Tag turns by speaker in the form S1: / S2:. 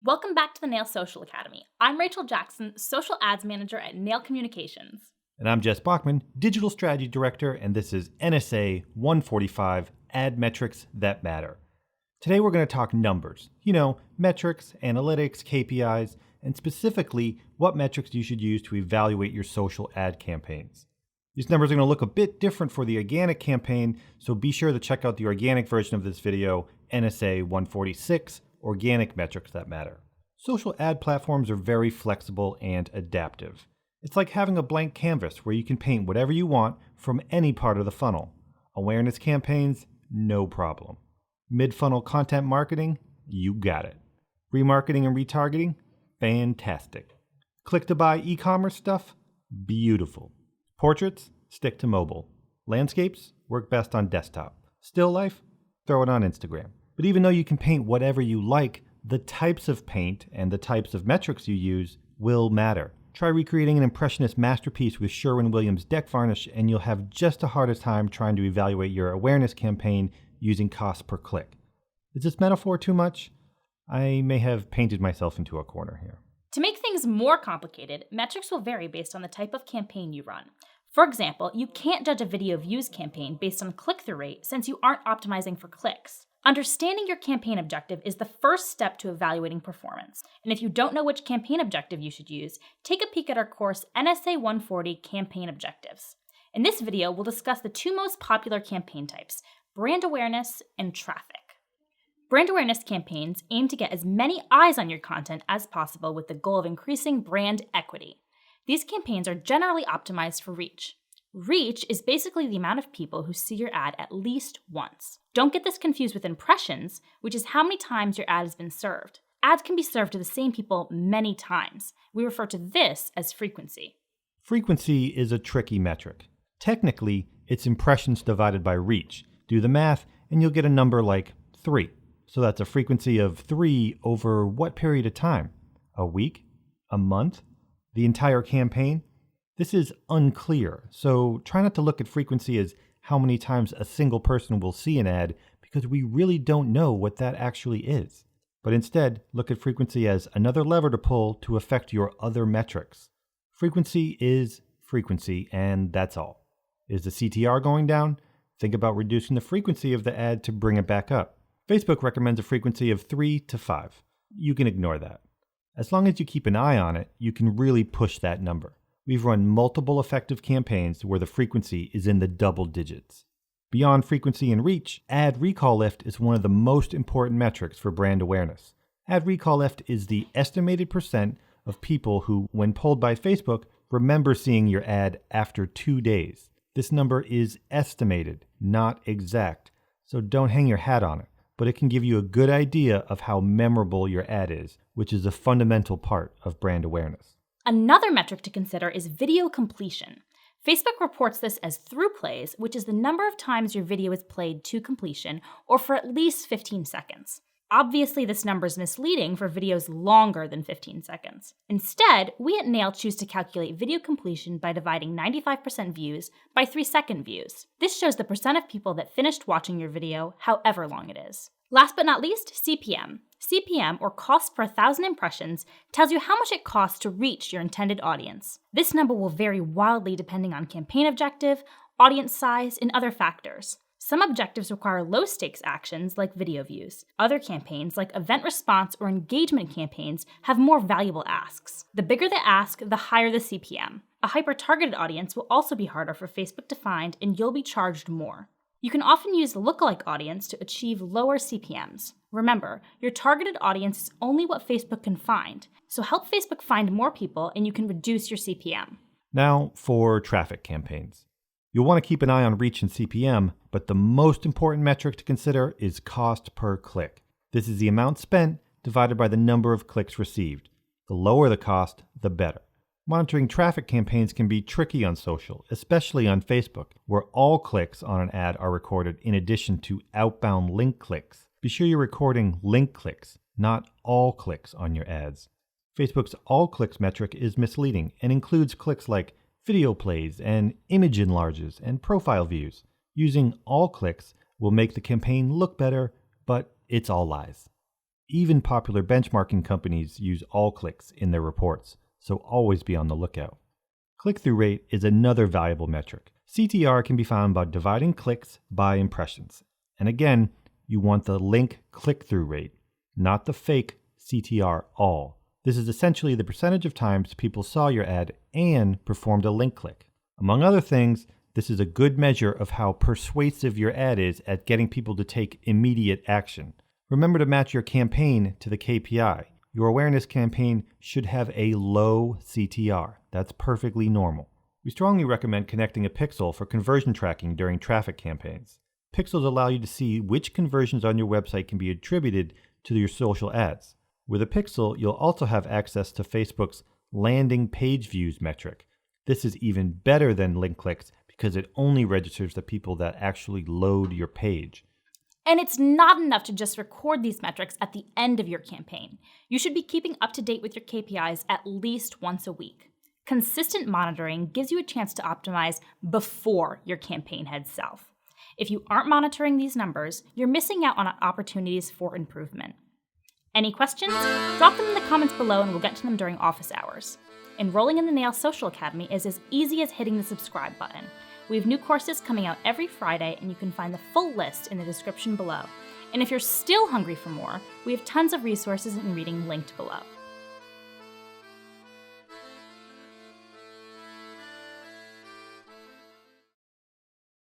S1: Welcome back to the NAIL.social Academy. I'm Rachyl Jackson, Social Ads Manager at NAIL Communications.
S2: And I'm Jess Bachman, Digital Strategy Director, and this is NSA145, Ad Metrics That Matter. Today we're going to talk numbers. Metrics, analytics, KPIs, and specifically what metrics you should use to evaluate your social ad campaigns. These numbers are going to look a bit different for the organic campaign, so be sure to check out the organic version of this video, NSA146, Organic Metrics That Matter. Social ad platforms are very flexible and adaptive. It's like having a blank canvas where you can paint whatever you want from any part of the funnel. Awareness campaigns, no problem. Mid-funnel content marketing, you got it. Remarketing and retargeting, fantastic. Click-to-buy e-commerce stuff, beautiful. Portraits, stick to mobile. Landscapes, work best on desktop. Still life, throw it on Instagram. But even though you can paint whatever you like, the types of paint and the types of metrics you use will matter. Try recreating an impressionist masterpiece with Sherwin-Williams deck varnish and you'll have just a harder time trying to evaluate your awareness campaign using cost per click. Is this metaphor too much? I may have painted myself into a corner here.
S1: To make things more complicated, metrics will vary based on the type of campaign you run. For example, you can't judge a video views campaign based on click-through rate since you aren't optimizing for clicks. Understanding your campaign objective is the first step to evaluating performance. And if you don't know which campaign objective you should use, take a peek at our course NSA140 Campaign Objectives. In this video, we'll discuss the two most popular campaign types, brand awareness and traffic. Brand awareness campaigns aim to get as many eyes on your content as possible with the goal of increasing brand equity. These campaigns are generally optimized for reach. Reach is basically the amount of people who see your ad at least once. Don't get this confused with impressions, which is how many times your ad has been served. Ads can be served to the same people many times. We refer to this as frequency.
S2: Frequency is a tricky metric. Technically, it's impressions divided by reach. Do the math, and you'll get a number like 3. So that's a frequency of 3 over what period of time? A week? A month? The entire campaign? This is unclear, so try not to look at frequency as how many times a single person will see an ad because we really don't know what that actually is. But instead, look at frequency as another lever to pull to affect your other metrics. Frequency is frequency, and that's all. Is the CTR going down? Think about reducing the frequency of the ad to bring it back up. Facebook recommends a frequency of 3 to 5. You can ignore that. As long as you keep an eye on it, you can really push that number. We've run multiple effective campaigns where the frequency is in the double digits. Beyond frequency and reach, ad recall lift is one of the most important metrics for brand awareness. Ad recall lift is the estimated percent of people who, when polled by Facebook, remember seeing your ad after 2 days. This number is estimated, not exact, so don't hang your hat on it, but it can give you a good idea of how memorable your ad is, which is a fundamental part of brand awareness.
S1: Another metric to consider is video completion. Facebook reports this as through plays, which is the number of times your video is played to completion or for at least 15 seconds. Obviously, this number is misleading for videos longer than 15 seconds. Instead, we at NAIL choose to calculate video completion by dividing 95% views by 3-second views. This shows the percent of people that finished watching your video, however long it is. Last but not least, CPM. CPM, or cost per 1,000 impressions, tells you how much it costs to reach your intended audience. This number will vary wildly depending on campaign objective, audience size, and other factors. Some objectives require low-stakes actions like video views. Other campaigns, like event response or engagement campaigns, have more valuable asks. The bigger the ask, the higher the CPM. A hyper-targeted audience will also be harder for Facebook to find, and you'll be charged more. You can often use the lookalike audience to achieve lower CPMs. Remember, your targeted audience is only what Facebook can find, so help Facebook find more people and you can reduce your CPM.
S2: Now for traffic campaigns. You'll want to keep an eye on reach and CPM, but the most important metric to consider is cost per click. This is the amount spent divided by the number of clicks received. The lower the cost, the better. Monitoring traffic campaigns can be tricky on social, especially on Facebook, where all clicks on an ad are recorded in addition to outbound link clicks. Be sure you're recording link clicks, not all clicks on your ads. Facebook's all clicks metric is misleading and includes clicks like video plays and image enlarges and profile views. Using all clicks will make the campaign look better, but it's all lies. Even popular benchmarking companies use all clicks in their reports, so always be on the lookout. Click-through rate is another valuable metric. CTR can be found by dividing clicks by impressions. And again, you want the link click-through rate, not the fake CTR all. This is essentially the percentage of times people saw your ad and performed a link click. Among other things, this is a good measure of how persuasive your ad is at getting people to take immediate action. Remember to match your campaign to the KPI. Your awareness campaign should have a low CTR. That's perfectly normal. We strongly recommend connecting a pixel for conversion tracking during traffic campaigns. Pixels allow you to see which conversions on your website can be attributed to your social ads. With a pixel, you'll also have access to Facebook's landing page views metric. This is even better than link clicks because it only registers the people that actually load your page.
S1: And it's not enough to just record these metrics at the end of your campaign. You should be keeping up to date with your KPIs at least once a week. Consistent monitoring gives you a chance to optimize before your campaign heads south. If you aren't monitoring these numbers, you're missing out on opportunities for improvement. Any questions? Drop them in the comments below and we'll get to them during office hours. Enrolling in the NAIL.social Academy is as easy as hitting the subscribe button. We have new courses coming out every Friday, and you can find the full list in the description below. And if you're still hungry for more, we have tons of resources and reading linked below.